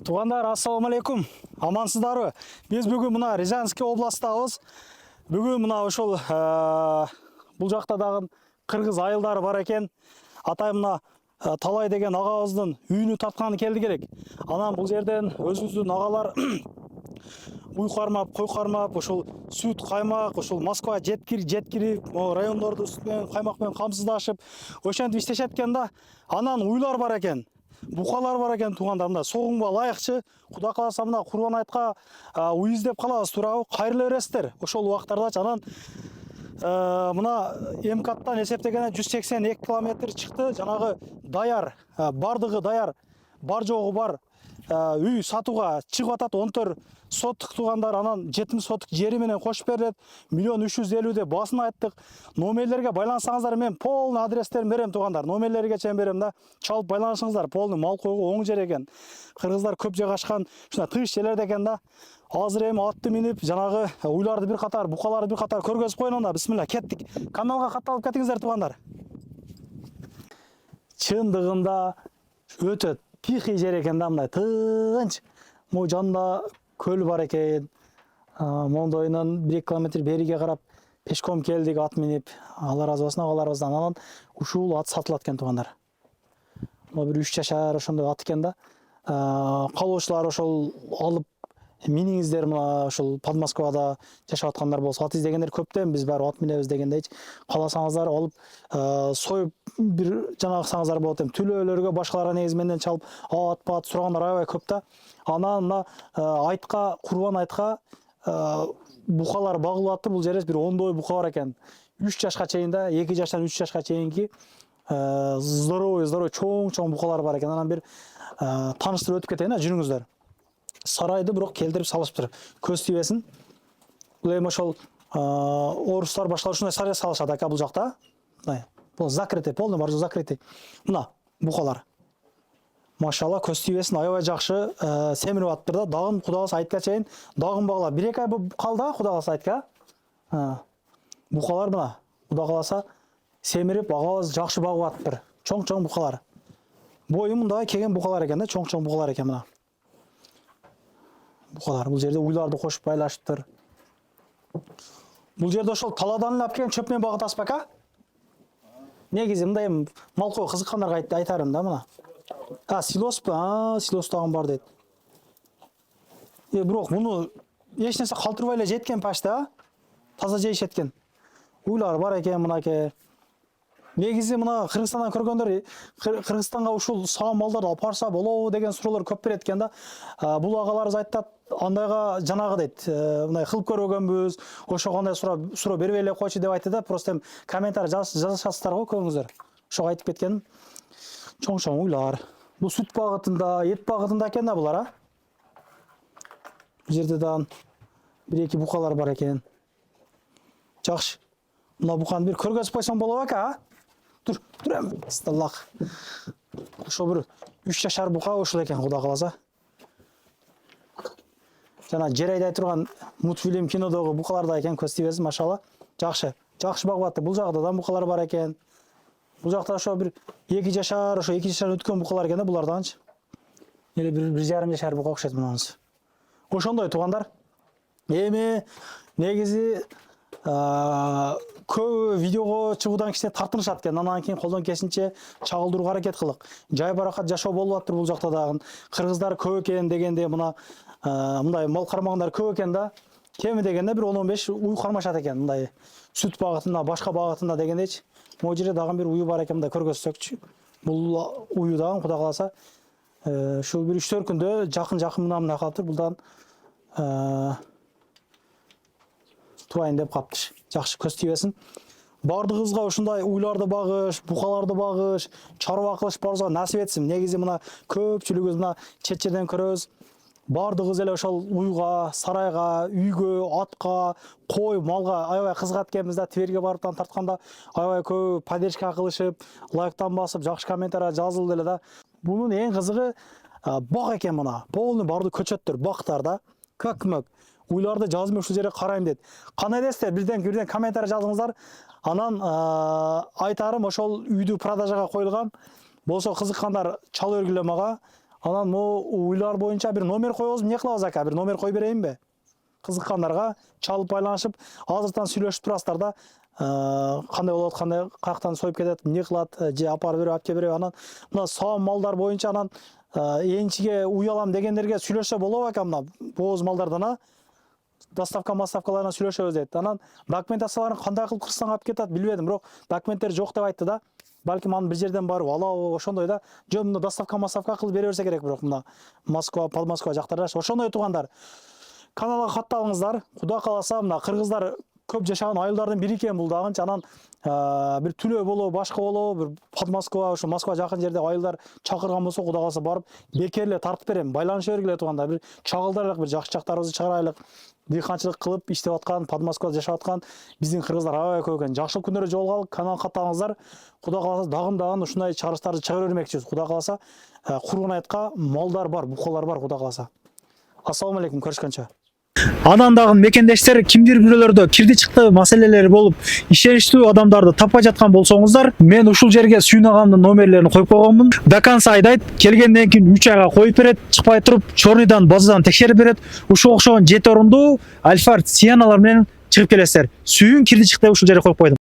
Туғандар, ассаламу алейкум. Амансыздарбы? Біз бүгін мына Рязанский областабыз. Бүгін мына ошол бұл жақта дагы қырғыз айылдары бар екен. Атай мына Талай деген ағабыздың үйіні тапқаны келді керек. Анан бұл жерден өзіміздің ағалар уй қармап, қой қармап, ошол сүт, қаймақ, ошол Москва жеткирип, райондорду үстүнөн каймакмен камсыздашып, ошентип иштешеткен да. Анан уйлар бар екен. Бұқалар бар екен туғандар, мына соғымға лайықчы, Құда қаласа мына Құрбан айтқа уй издеп қалабыз турабы, кайрылы бересиздер. Ошол убактарда анан мына МКАДтан эсептегенде 182 километр чыкты. Жанагы даяр, бардыгы даяр, бар жогу бар үй сатууга чыгып атат. 14 соттук тугандар, анан 70 соттук жери менен кошуп берилет. 1.350 деп басын айттык. Номерлерге байлансаңыздар, мен полный адрестерин берем тугандар. Номерлерге чейин берем да, чалып байланышыңыздар. Полный мал койго оң жер экен. Кыргыздар көп жер качкан, ушундай тыш жерлерде экен да. Азыр эми атты минип, жанагы уйларды бир катар, букаларды бир катар көргөзүп коеюн да. Бисмилла, кеттик. Каналга катталып кетиңиздер тугандар. Чындыгында өтө тихий жер экен да, мындай тынч. Могу жанында көл бар экен. Мондойунан 1 километр бериге карап пешком келдик, ат минип. Алла разы болсун агаларыбыздан. Анан ушул ат сатылат экен тугандар. Бир 3 жашар ошондой ат экен да. Калоочулар ошол алып миниңиздер, мына ошол Подмосковада жашап аткандар болсо, ат издегендер көптөн, биз баары ат минебиз дегендейчи. Каласаңыздар алып союп бир жанагысаңыздар болот. Түлөөлөргө башкаларга негизи менден чалып ат сурагандар аябай көп да. Анан мына айтка, Курбан айтка букалар багылып атты. Бул жерде бир 10 бука бар экен. 3 жашка чейин да, 2 жаштан 3 жашка чейинки здоровый чоң букалар бар экен. Анан бир тааныштырып өтүп кетейин, жүрүңүздөр. Сарайды бирок келтирип салышыптыр. Көз тийбесин. Бул эми ошол орустар башкалар ушундай сарай салышат ака бул жакта. Бул закрытый, полный бар закрытый. Мына букалар. Машалла, көз тийбесин, аябай жакшы семирип атыптыр да. Дагы Куда калса айтка чейин дагы багыла. 1-2 ай калды Куда калса айтка. Букалар мына Куда калса семирип, агабыз жакшы багып атыптыр. Чоң букалар. Бою мындай келген букалар экен да, чоң букалар экен мына. Букалар бул жерде уйларды кошуп байлашыптыр. Бул жерде ошол таладан алып келген чөп менен багытасыз бака? Негизи мындай мал кой кызыккандарга айтарым да мына. Силоспу? Силос дагы бар дейт. Бирок муну эч нерсе калтырбай эле жеткен пашта, таза жейишет экен. Уйлар бар экен мынаке. Негизи мына Кыргызстандан көргөндөр, Кыргызстанга ушул саам малдарды алып барса болобу деген суроолор көп берет экен да. Бул агаларыбыз айтат, андайга жанагы дейт, мындай кылып көрбөгөнбүз, ошого кандай суроо бербей эле койчу деп айтты да. Просто комментарий жазышасыздар го көбүңүздөр. Ошого айтып кеткен. Чоң уйлар. Бул сүт багытында, эт багытында экен да булар, Бул жерде да 1-2 букалар бар экен. Жакшы. Мына буканы бир көргөзүп койсоң болобу ака? Тур эми. Асталлах. Ошо бир 3 жашар бука ушул экен Куда каласа. Жана жер айдай турган мультфильм кинодогу букаларда экен, көз тийбесиз, машалла. Жакшы багып атты. Бул жакта да букалар бар экен. Бул жакта ошо бир 2 жашар, ошо 2 жашар өткөн букалар экен да буларданчы. Эле 1,5 жашар бука окшойт мунунчу. Ошондой тугандар. Эми негизи көп видеого чыгуудан кичине тартынышат экен. Анан кийин колдон келишинче чагылдырууга аракет кылык. Жай баракат жашоо болуп атыптыр бул жакта дагы. Кыргыздар көп экен дегенде мына мындай мал кармагандар көп экен да. Кеми дегенде бир 10-15 уй кармашат экен, мындай сүт багытында, башка багытында дегендейчи. Могу жерде дагы бир уй бар экен, мындай көргөзсөкчү. Бул уйу дагы Куда каласа ушул бир 3-4 күндө жакын мына калыптыр. Булдан туайын деп каптыр. Жакшы, көз тийбесин. Бардыгыбызга ушундай уйларды багыш, букаларды багыш, чарба кылыш барыбызга насип этсин. Негизи мына көпчүлүгүбүз мына чет жерден көрөбүз. Бардыгыбыз эле ошол уйга, сарайга, үйгө, атка, кой, малга аябай кызыгат экенбиз да. Тверге барыптан тартканда аябай көп поддержка кылышып, лайктан басып, жакшы комментарий жазылды эле да. Бунун эң кызыгы бак экен мына. Полный барды көчөттөр, бактар да. Как-мөк. Уйларды жазмай ушул жерге карайм дейт. Кандай десиздер? Бирден комментарий жазыңыздар. Анан айтарым ошол үйдү продажага коюлган. Болсо кызыккандар чалып өргүлө мага. Анан могу уйлар боюнча бир номер коебуз, эмне кылабыз ака? Бир номер кой берейинби? Кызыккандарга чалып байланышып, азыртан сүйлөшүп турасыздар да, кандай болот, кандай каяктан союп кетет, эмне кылат, же апарып берип, алып келип берип, анан мына саам малдар боюнча анан энчиге уялам дегендерге сүйлөшсө болобу ака? Мына бооз малдардан доставкаларына сүйлөшөбүз дейт. Анан документацияларын кандай кылып Кыргызстанга алып кетет билбедим, бирок документтер жок деп айтты да. Балким аны бир жерден барып алабы, ошондой да. Жөн мына доставка кылып бере берсе керек, бирок мына Москва, Подмосковье жактарда ошондой туугандар. Каналга катталыңыздар. Кудай кааласа, мына кыргыздар көп жашаган айылдардын бири экен бул дагынчы. Анан бир Түлө болобу, башка болобу, бир Подмосковье, ошо Москва жакын жерде айылдар чакырган болсо, Кудай кааласа барып бекер эле тартып берем. Байланышып бергиле туугандар. Бир чагылдырайлык, бир жакшы жактарыбызды чыгарайлык. Дыйканчылык кылып иштеп аткан, Подмосковьеда жашап аткан биздин кыргыздар аябай көп экен. Жакшы күндөрдө жолугалык, канал катталыңыздар. Кудай кааласа дагым ушундай чыгарыштарды чыгара бермекчибиз. Кудай кааласа, кургун айткан малдар бар, букалар бар, Кудай кааласа. Ассаламу алейкум, көрүшкөнчө. Анан дагы мекендештер кимдир бирөөлөрдө кирди чыкты маселелери болуп, ишеничтүү адамдарды таппай жаткан болсоңуздар, мен ушул жерге Сүйүн агамдын номерлерин коюп койгонмун. До конца айдайт, келгенден кийин 3 айга коюп берет, чыкпай туруп, чорныйдан базадан текшерип берет. Ушуга окшогон 7 орундуу Альфард Сиеналар менен чыгып келесиздер. Сүйүн кирди чыкты ушул жерге коюп койдум.